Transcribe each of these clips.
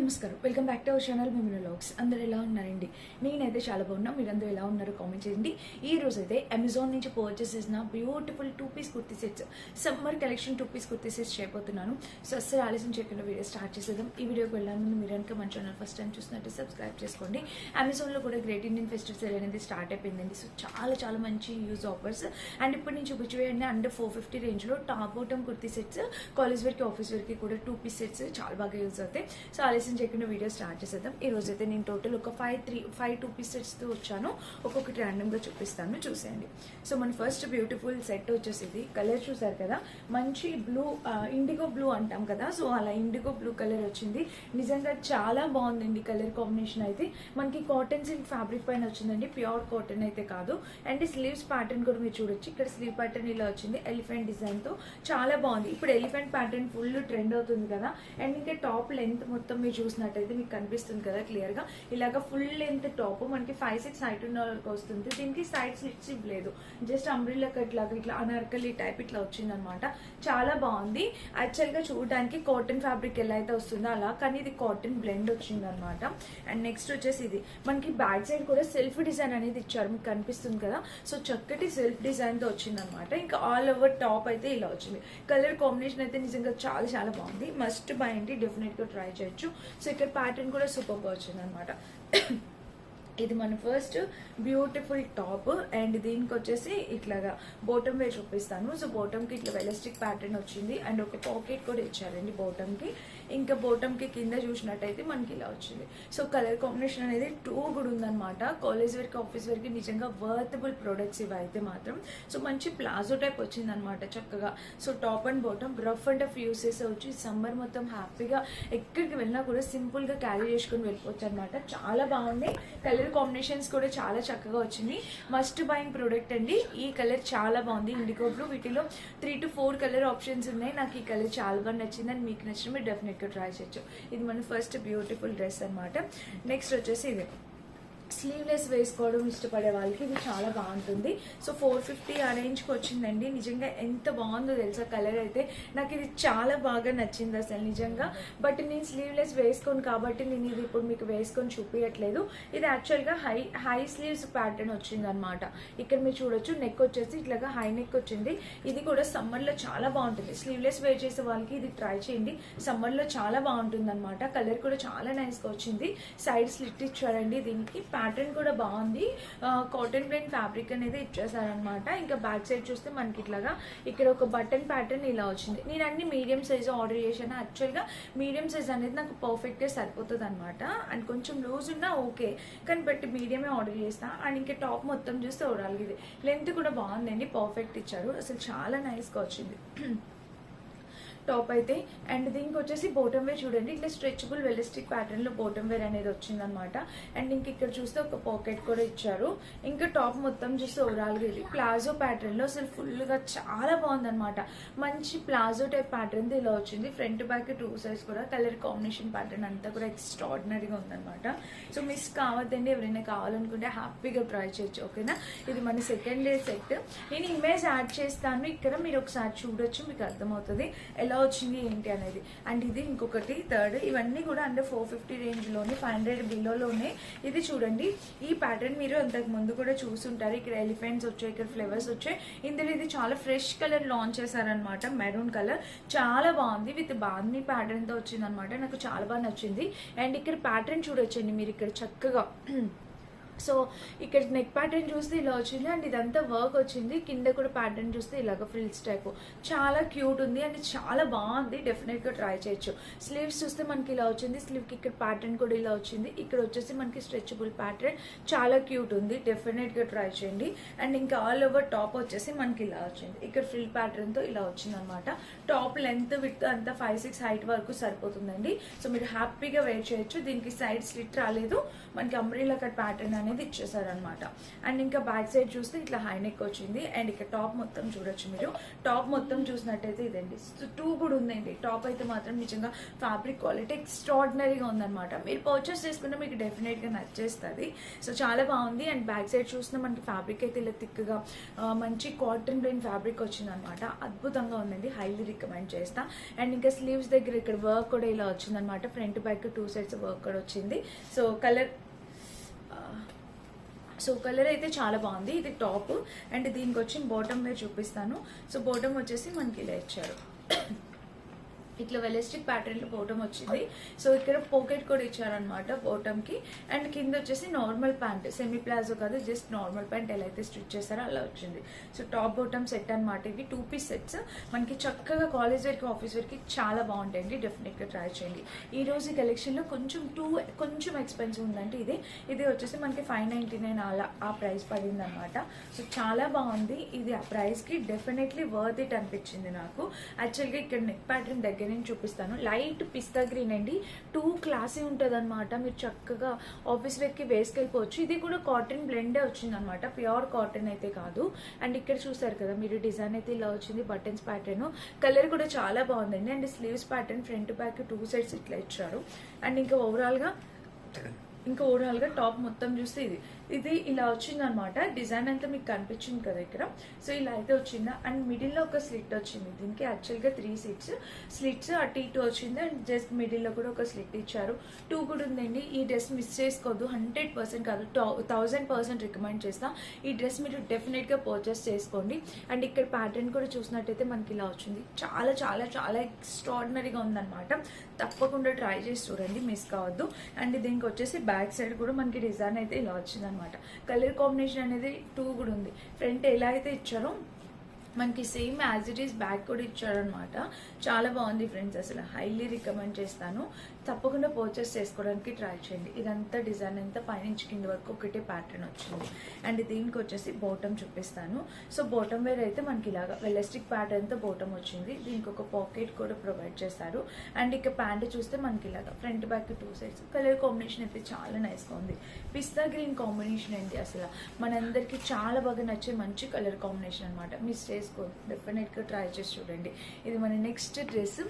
నమస్కారం, welcome back to our channel మిమినో vlogs. అందరూ ఎలా ఉన్నారండి? నేనైతే చాలా బాగున్నా. మీరందరూ ఎలా ఉన్నారో కామెంట్ చేయండి. ఈ రోజు అయితే అమెజాన్ నుంచి పర్చేస్ చేసిన beautiful 2-piece kurti sets, summer collection 2-piece kurti sets చేయబోతున్నాను. సో అస్సలు ఆలస్యం చేయకుండా వీడియో స్టార్ట్ చేసేద్దాం. ఈ వీడియోకి వెళ్ళాలి ముందు మీరు కనుక మన ఛానల్ ఫస్ట్ టైం చూసినట్టు సబ్స్క్రైబ్ చేసుకోండి. అమెజాన్లో కూడా గ్రేట్ ఇండియన్ ఫెస్టివల్ సేల్ అనేది స్టార్ట్ అయిపోయిందండి. సో చాలా మంచి యూజ్ ఆఫర్స్ అండ్ ఇప్పుడు నేను చూపించేయండి అండర్ 450 రేంజ్లో top bottom kurti sets, college వేర్కి ఆఫీస్ వేర్కి కూడా 2-piece సెట్స్ చాలా బాగా యూజ్ అవుతాయి. సో ఆలస్యం చేయకుండా వీడియో స్టార్ట్ చేసేద్దాం. ఈ రోజు అయితే నేను టోటల్ ఒక 5 2-piece సెట్స్తో వచ్చాను. ఒక్కొక్కటి ర్యాండమ్గా చూపిస్తాను, చూసేయండి. సో మన ఫస్ట్ బ్యూటిఫుల్ సెట్ వచ్చేసి ఇది కలర్ చూసారు కదా, మంచి బ్లూ, ఇండిగో బ్లూ అంటాం కదా, సో అలా ఇండిగో బ్లూ కలర్ వచ్చింది. నిజంగా చాలా బాగుందండి కలర్ కాంబినేషన్. అయితే మనకి కాటన్ సిల్క్ ఫ్యాబ్రిక్ పైన వచ్చిందండి, ప్యూర్ కాటన్ అయితే కాదు. అండ్ స్లీవ్స్ ప్యాటర్న్ కూడా మీరు చూడొచ్చు. ఇక్కడ స్లీవ్ ప్యాటర్న్ ఇలా వచ్చింది ఎలిఫెంట్ డిజైన్ తో, చాలా బాగుంది. ఇప్పుడు ఎలిఫెంట్ ప్యాటర్న్ ఫుల్ ట్రెండ్ అవుతుంది కదా. అండ్ ఇంకా టాప్ లెంత్ మొత్తం మీరు చూసినట్టయితే మీకు కనిపిస్తుంది కదా క్లియర్ గా, ఇలాగ ఫుల్ లెంత్ టాప్ మనకి 5-6 హైట్ ఉన్న వాళ్ళకి వస్తుంది. దీనికి సైడ్ స్లిట్స్ లేదు, జస్ట్ అంబ్రిల్లా కట్ లాగా ఇట్లా అనార్కలి టైప్ ఇట్లా వచ్చింది అనమాట. చాలా బాగుంది. యాక్చువల్ గా చూడడానికి కాటన్ ఫ్యాబ్రిక్ ఎలా అయితే వస్తుందో అలా, కానీ ఇది కాటన్ బ్లెండ్ వచ్చింది అనమాట. అండ్ నెక్స్ట్ వచ్చేసి ఇది మనకి బ్యాక్ సైడ్ కూడా సెల్ఫ్ డిజైన్ అనేది ఇచ్చారు, మీకు కనిపిస్తుంది కదా. సో చక్కటి సెల్ఫ్ డిజైన్ తో వచ్చింది అనమాట. ఇంకా ఆల్ ఓవర్ టాప్ అయితే ఇలా వచ్చింది. కలర్ కాంబినేషన్ అయితే నిజంగా చాలా బాగుంది. మస్ట్ బై అండి, డెఫినెట్ గా ట్రై చేయొచ్చు. సో ఇక్కడ ప్యాటర్న్ కూడా సూపర్ గా వచ్చింది అనమాట. ఇది మన ఫస్ట్ బ్యూటిఫుల్ టాప్. అండ్ దీనికి వచ్చేసి ఇట్లాగా బాటమ్ వేర్ చూపిస్తాను. సో బాటమ్ కి ఇట్లా వెలస్టిక్ ప్యాటర్న్ వచ్చింది అండ్ ఒక పాకెట్ కూడా ఇచ్చారండి బాటమ్ కి. ఇంకా బాటమ్ కి కింద చూసినట్టయితే మనకి ఇలా వచ్చింది. సో కలర్ కాంబినేషన్ అనేది టూ గుడ్ ఉందన్నమాట. కాలేజ్ వేర్ కి ఆఫీస్ వేర్ కి నిజంగా వర్తబుల్ ప్రొడక్ట్స్ ఇవి అయితే మాత్రం. సో మంచి ప్లాజో టైప్ వచ్చింది అనమాట చక్కగా. So top and bottom rough and tough use చేసి వచ్చి సమ్మర్ మొత్తం హ్యాపీగా ఎక్కడికి వెళ్ళినా కూడా సింపుల్ గా క్యారీ చేసుకుని వెళ్ళిపోవచ్చు అనమాట. చాలా బాగుంది. కలర్ కాంబినేషన్స్ కూడా చాలా చక్కగా వచ్చింది. మస్ట్ బైయింగ్ ప్రోడక్ట్ అండి. ఈ కలర్ చాలా బాగుంది, ఇండిగో బ్లూ. వీటిలో 3 to 4 కలర్ ఆప్షన్స్ ఉన్నాయి. నాకు ఈ కలర్ చాలా బాగా నచ్చింది అండ్ మీకు నచ్చిన మీరు డెఫినెట్ గా ట్రై చేయొచ్చు. ఇది మన ఫస్ట్ బ్యూటిఫుల్ డ్రెస్ అనమాట. నెక్స్ట్ వచ్చేసి ఇది స్లీవ్లెస్ వేసుకోవడం ఇష్టపడే వాళ్ళకి ఇది చాలా బాగుంటుంది. సో 450 ఆ రేంజ్కి వచ్చిందండి. నిజంగా ఎంత బాగుందో తెలుసా కలర్ అయితే. నాకు ఇది చాలా బాగా నచ్చింది అసలు నిజంగా. బట్ నేను స్లీవ్లెస్ వేసుకోను కాబట్టి నేను ఇది ఇప్పుడు మీకు వేసుకొని చూపించట్లేదు. ఇది యాక్చువల్గా హై స్లీవ్స్ ప్యాటర్న్ వచ్చింది అనమాట. ఇక్కడ మీరు చూడొచ్చు, నెక్ వచ్చేసి ఇట్లాగా హై నెక్ వచ్చింది. ఇది కూడా సమ్మర్లో చాలా బాగుంటుంది. స్లీవ్లెస్ వేర్ చేసే వాళ్ళకి ఇది ట్రై చేయండి, సమ్మర్లో చాలా బాగుంటుంది అనమాట. కలర్ కూడా చాలా నైస్గా వచ్చింది. సైడ్ స్లిట్ ఇచ్చారండి. దీనికి ప్యాటర్న్ కూడా బాగుంది. కాటన్ బ్లెండ్ ఫ్యాబ్రిక్ అనేది ఇచ్చేసారనమాట. ఇంకా బ్యాక్ సైడ్ చూస్తే మనకి ఇట్లాగా ఇక్కడ ఒక బటన్ ప్యాటర్న్ ఇలా వచ్చింది. నేను అన్ని మీడియం సైజ్ ఆర్డర్ చేశాను. యాక్చువల్గా మీడియం సైజ్ అనేది నాకు పర్ఫెక్ట్ గా సరిపోతుంది అనమాట. అండ్ కొంచెం లూజ్ ఉన్నా ఓకే, కానీ బట్టి మీడియమే ఆర్డర్ చేస్తా. అండ్ ఇంకా టాప్ మొత్తం చూస్తే ఓవరాల్ ఇది లెంత్ కూడా బాగుందండి, పర్ఫెక్ట్ ఇచ్చారు. అసలు చాలా నైస్ గా వచ్చింది టాప్ అయితే. అండ్ దీనికి వచ్చేసి బాటమ్ వేర్ చూడండి, ఇట్లా స్ట్రెచబుల్ వెలిస్టిక్ ప్యాటర్న్ లో బాటమ్ వేర్ అనేది వచ్చింది అనమాట. అండ్ ఇంక ఇక్కడ చూస్తే ఒక పాకెట్ కూడా ఇచ్చారు. ఇంకా టాప్ మొత్తం చూస్తే ఓవరాల్ గా ఇది ప్లాజో ప్యాటర్న్ లో అసలు ఫుల్ గా చాలా బాగుంది అనమాట. మంచి ప్లాజో టైప్ ప్యాటర్న్ ఇలా వచ్చింది. ఫ్రంట్ బ్యాక్ 2 సైడ్స్ కూడా కలర్ కాంబినేషన్ ప్యాటర్న్ అంతా కూడా ఎక్స్ట్రాడినరీగా ఉందన్నమాట. సో మిస్ కావద్దండి, ఎవరైనా కావాలనుకుంటే హ్యాపీగా ట్రై చేయొచ్చు. ఓకేనా, ఇది మన సెకండ్ డే సెట్. నేను ఇమేజ్ యాడ్ చేస్తాను, ఇక్కడ మీరు ఒకసారి చూడొచ్చు, మీకు అర్థమవుతుంది ఎలా వచ్చింది ఏంటి అనేది. అండ్ ఇది ఇంకొకటి థర్డ్. ఇవన్నీ కూడా అండర్ 450 రేంజ్ లోనే, 500 బిలోలోనే. ఇది చూడండి, ఈ ప్యాటర్న్ మీరు అంతకు ముందు కూడా చూసుంటారు. ఇక్కడ ఎలిఫెంట్స్ వచ్చాయి, ఇక్కడ ఫ్లవర్స్ వచ్చాయి. ఇందులో ఇది చాలా ఫ్రెష్ కలర్ లాంచ్ చేశారనమాట, మెరూన్ కలర్. చాలా బాగుంది, విత్ బాందీ ప్యాటర్న్ తో వచ్చింది అనమాట. నాకు చాలా బాగా నచ్చింది. అండ్ ఇక్కడ ప్యాటర్న్ చూడొచ్చండి మీరు, ఇక్కడ చక్కగా. సో ఇక్కడ నెక్ ప్యాటర్న్ చూస్తే ఇలా వచ్చింది అండ్ ఇదంతా వర్క్ వచ్చింది. కింద కూడా ప్యాటర్న్ చూస్తే ఇలాగ ఫ్రిల్స్ టైప్ చాలా క్యూట్ ఉంది అండ్ చాలా బాగుంది. డెఫినెట్ గా ట్రై చేయొచ్చు. స్లీవ్స్ చూస్తే మనకి ఇలా వచ్చింది, స్లీవ్ కి ఇక్కడ ప్యాటర్న్ కూడా ఇలా వచ్చింది. ఇక్కడ వచ్చేసి మనకి స్ట్రెచబుల్ ప్యాటర్న్, చాలా క్యూట్ ఉంది. డెఫినెట్ గా ట్రై చేయండి. అండ్ ఇంకా ఆల్ ఓవర్ టాప్ వచ్చేసి మనకి ఇలా వచ్చింది, ఇక్కడ ఫ్రిల్ ప్యాటర్న్ తో ఇలా వచ్చింది అనమాట. టాప్ లెంత్ విత్ అంతా 5-6 హైట్ వరకు సరిపోతుందండి. సో మీరు హ్యాపీగా వేర్ చేయొచ్చు. దీనికి సైడ్ స్లిట్ రాలేదు, మనకి అంబ్రెల్లా కట్ ప్యాటర్న్ అనేది ఇచ్చేసారనమాట. అండ్ ఇంకా బ్యాక్ సైడ్ చూస్తే ఇట్లా హై నెక్ వచ్చింది. అండ్ ఇక్కడ టాప్ మొత్తం చూడొచ్చు మీరు. టాప్ మొత్తం చూసినట్టయితే ఇదండి, టూ కూడా ఉందండి. టాప్ అయితే మాత్రం నిజంగా ఫ్యాబ్రిక్ క్వాలిటీ ఎక్స్ట్రాడినరీగా ఉందన్నమాట. మీరు పర్చేస్ చేసుకుంటే మీకు డెఫినెట్గా నచ్చేస్తుంది. సో చాలా బాగుంది. అండ్ బ్యాక్ సైడ్ చూసిన మనకి ఫ్యాబ్రిక్ అయితే ఇలా థిక్గా మంచి కాటన్ బ్లెండ్ ఫ్యాబ్రిక్ వచ్చిందనమాట. అద్భుతంగా ఉందండి, హైలీ రికమెండ్ చేస్తా. అండ్ ఇంకా స్లీవ్స్ దగ్గర ఇక్కడ వర్క్ కూడా ఇలా వచ్చిందనమాట. ఫ్రంట్ బ్యాక్ 2 సైడ్స్ వర్క్ కూడా వచ్చింది. సో కలర్ అయితే చాలా బాగుంది. ఇది టాప్. అండ్ దీనికి వచ్చి బాటమ్ వేర్ చూపిస్తాను. సో బాటమ్ వచ్చేసి మనకి ఇలా ఇచ్చారు, ఇట్లా వెలిస్టిక్ ప్యాటర్న్ లో బాటమ్ వచ్చింది. సో ఇక్కడ పాకెట్ కూడా ఇచ్చారనమాట బాటమ్ కి. అండ్ కింద వచ్చేసి నార్మల్ ప్యాంట్, సెమీ ప్లాజో కాదు, జస్ట్ నార్మల్ ప్యాంట్ ఎలా అయితే స్టిచ్ చేస్తారో అలా వచ్చింది. సో టాప్ బాటమ్ సెట్ అనమాట. ఇవి 2 పీస్ సెట్స్ మనకి చక్కగా కాలేజ్ వేర్ కి ఆఫీస్ వేర్ కి చాలా బాగుంటాయండి. డెఫినెట్ గా ట్రై చేయండి. ఈ రోజు ఈ కలెక్షన్ లో కొంచెం ఎక్స్పెన్సివ్ ఉందంటే ఇది వచ్చేసి మనకి 599 అలా ఆ ప్రైస్ పడింది అనమాట. సో చాలా బాగుంది. ఇది ఆ ప్రైస్ కి డెఫినెట్లీ వర్త్ ఇట్ అనిపించింది నాకు. యాక్చువల్గా ఇక్కడ నెక్ ప్యాటర్న్ దగ్గర నేను చూపిస్తాను. లైట్ పిస్తా గ్రీన్ అండి, 2 క్లాసీ ఉంటుంది అనమాట. మీరు చక్కగా ఆఫీస్ వేర్కి వేసుకెళ్ళిపోవచ్చు. ఇది కూడా కాటన్ బ్లెండే వచ్చింది అనమాట, ప్యూర్ కాటన్ అయితే కాదు. అండ్ ఇక్కడ చూసారు కదా మీరు, డిజైన్ అయితే ఇలా వచ్చింది, బటన్స్ ప్యాటర్న్. కలర్ కూడా చాలా బాగుందండి. And sleeves pattern front back 2 sides ఇట్లా ఇచ్చారు. అండ్ ఇంకా ఓవరాల్ గా టాప్ మొత్తం చూస్తే ఇది ఇలా వచ్చింది అనమాట. డిజైన్ అంతా మీకు కనిపించింది కదా ఇక్కడ. సో ఇలా అయితే వచ్చిందా. అండ్ మిడిల్ లో ఒక స్లిట్ వచ్చింది. దీనికి యాక్చువల్ గా 3 స్లిట్స్ అటు ఇటు వచ్చింది. అండ్ జస్ట్ మిడిల్ లో కూడా ఒక స్లిట్ ఇచ్చారు. 2 కూడా ఉందండి. ఈ డ్రెస్ మిస్ చేసుకోవద్దు, 100% కాదు 1000% రికమెండ్ చేస్తా. ఈ డ్రెస్ మీరు డెఫినెట్ గా పర్చేస్ చేసుకోండి. అండ్ ఇక్కడ ప్యాటర్న్ కూడా చూసినట్టయితే మనకి ఇలా వచ్చింది. చాలా చాలా చాలా ఎక్స్ట్రాడినరీగా ఉందన్నమాట. తప్పకుండా ట్రై చేసి చూడండి, మిస్ కావద్దు. అండ్ దీనికి వచ్చేసి బ్యాక్ సైడ్ కూడా మనకి డిజైన్ అయితే ఇలా వచ్చింది అనమాట. కలర్ కాంబినేషన్ అనేది 2 కూడా ఉంది. ఫ్రంట్ ఎలా అయితే ఇచ్చారో మనకి same as it is back కూడా ఇచ్చారనమాట. చాలా బాగుంది ఫ్రెండ్స్, అసలు హైలీ రికమెండ్ చేస్తాను. తప్పకుండా పర్చేస్ చేసుకోవడానికి ట్రై చేయండి. ఇదంతా డిజైన్ అంతా పైనుంచి కింద వరకు ఒకటే ప్యాటర్న్ వచ్చింది. అండ్ దీనికి వచ్చేసి బాటమ్ చూపిస్తాను. సో బాటమ్ వేర్ అయితే మనకి ఇలాగా వెలస్టిక్ ప్యాటర్న్తో బాటమ్ వచ్చింది. దీనికి ఒక పాకెట్ కూడా ప్రొవైడ్ చేస్తారు. అండ్ ఇక ప్యాంట్ చూస్తే మనకి ఇలాగా front back 2 sides. Colour combination అయితే చాలా నైస్గా ఉంది. పిస్తా గ్రీన్ కాంబినేషన్ అండి, అసలు మనందరికీ చాలా బాగా నచ్చే మంచి కలర్ కాంబినేషన్ అనమాట. మిస్ చేసుకోండి, డెఫినెట్గా ట్రై చేసి చూడండి. ఇది మన నెక్స్ట్ డ్రెస్.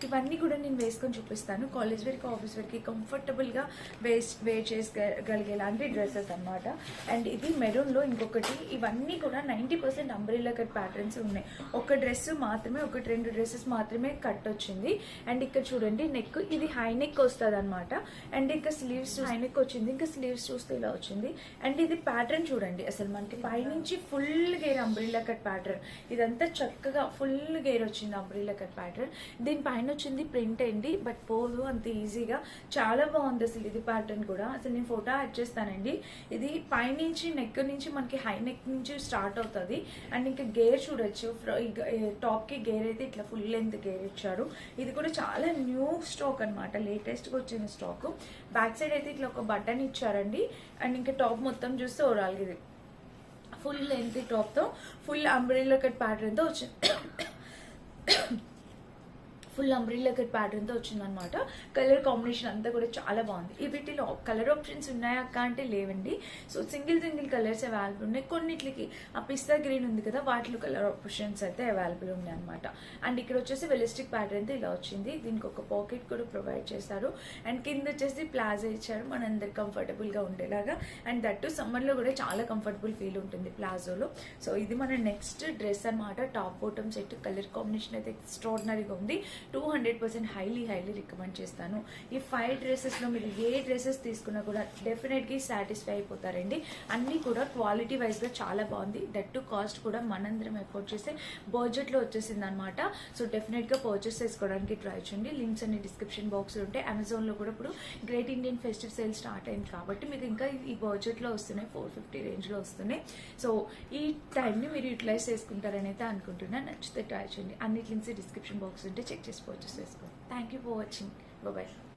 ఇవన్నీ కూడా నేను వేసుకొని చూపిస్తాను. కాలేజ్ వేర్కి ఆఫీస్ వేర్కి కంఫర్టబుల్గా వేర్ చేసుకోగలిగేలాంటి డ్రెస్సెస్ అనమాట. అండ్ ఇది మెరూన్లో ఇంకొకటి. ఇవన్నీ కూడా 90% అంబ్రెల్లా కట్ ప్యాటర్న్స్ ఉన్నాయి. ఒక డ్రెస్ మాత్రమే, 1-2 డ్రెస్సెస్ మాత్రమే కట్ వచ్చింది. అండ్ ఇక్కడ చూడండి నెక్, ఇది హై నెక్ వస్తుంది అనమాట. అండ్ ఇంకా స్లీవ్స్ హై నెక్ వచ్చింది. ఇంకా స్లీవ్స్ చూస్తే ఇలా వచ్చింది. అండ్ ఇది ప్యాటర్న్ చూడండి, అసలు మనకి పైనుంచి full gear umbrella cut pattern. ఇదంతా చక్కగా ఫుల్ గేర్ వచ్చింది అంబ్రెల్లా కట్ ప్యాటర్న్. దీని పైన వచ్చింది ప్రింట్ అండి, బట్ పోదు అంత ఈజీగా. చాలా బాగుంది అసలు ఇది ప్యాటర్న్ కూడా. అసలు నేను ఫోటో యాడ్ చేస్తానండి. ఇది పైనుంచి నెక్ నుంచి మనకి హై నెక్ నుంచి స్టార్ట్ అవుతుంది. అండ్ ఇంకా గేర్ చూడొచ్చు, టాప్ కి గేర్ అయితే ఇట్లా ఫుల్ లెంత్ గేర్ ఇచ్చారు. ఇది కూడా చాలా న్యూ స్టాక్ అనమాట, లేటెస్ట్ గా వచ్చిన స్టాక్. బ్యాక్ సైడ్ అయితే ఇట్లా ఒక బటన్ ఇచ్చారండి. అండ్ ఇంకా టాప్ మొత్తం చూస్తే ఓవరాల్ ఇది ఫుల్ లెంత్ టాప్ తో ఫుల్ అంబ్రెల్లా కట్ ప్యాటర్న్ తో వచ్చింది. ఫుల్ అంబ్రెల్లా కట్ ప్యాటర్న్తో వచ్చిందనమాట. కలర్ కాంబినేషన్ అంతా కూడా చాలా బాగుంది. ఈ వీటిలో కలర్ ఆప్షన్స్ ఉన్నాయా అక్క అంటే లేవండి. సో సింగిల్ కలర్స్ అవైలబుల్ ఉన్నాయి. కొన్నిటికి ఆ పిస్తా గ్రీన్ ఉంది కదా, వాటిలో కలర్ ఆప్షన్స్ అయితే అవైలబుల్ ఉన్నాయి అనమాట. అండ్ ఇక్కడ వచ్చేసి వెలిస్టిక్ ప్యాటర్న్తో ఇలా వచ్చింది. దీనికి ఒక పాకెట్ కూడా ప్రొవైడ్ చేశారు. అండ్ కింద వచ్చేసి ప్లాజా ఇచ్చారు మనందరికి కంఫర్టబుల్గా ఉండేలాగా. అండ్ దట్టు సమ్మర్లో కూడా చాలా కంఫర్టబుల్ ఫీల్ ఉంటుంది ప్లాజోలో. సో ఇది మన నెక్స్ట్ డ్రెస్ అనమాట. Top bottom set. Colour combination అయితే ఎక్స్ట్రాడినరీగా ఉంది. 200% హైలీ రికమెండ్ చేస్తాను. ఈ 5 డ్రెస్సెస్లో మీరు ఏ డ్రెస్సెస్ తీసుకున్నా కూడా డెఫినెట్గా సాటిస్ఫై అయిపోతారండి. అన్నీ కూడా క్వాలిటీ వైజ్గా చాలా బాగుంది. దట్ టు కాస్ట్ కూడా మనందరం ఎఫోర్డ్ చేస్తే బడ్జెట్లో వచ్చేసింది అనమాట. సో డెఫినెట్గా పర్చేస్ చేసుకోవడానికి ట్రై చేయండి. లింక్స్ అన్ని డిస్క్రిప్షన్ బాక్స్లో ఉంటాయి. అమెజాన్లో కూడా ఇప్పుడు great Indian festive sale start అయింది కాబట్టి మీకు ఇంకా ఈ బడ్జెట్లో వస్తున్నాయి, 450 రేంజ్లో వస్తున్నాయి. సో ఈ టైంని మీరు యూటిలైజ్ చేసుకుంటారని అయితే అనుకుంటున్నా. నచ్చితే ట్రై చేయండి. అన్ని లింక్స్ డిస్క్రిప్షన్ బాక్స్ ఉంటే చెక్ చేసి పర్చేస్ చేసుకోండి. Thank you for watching. Bye.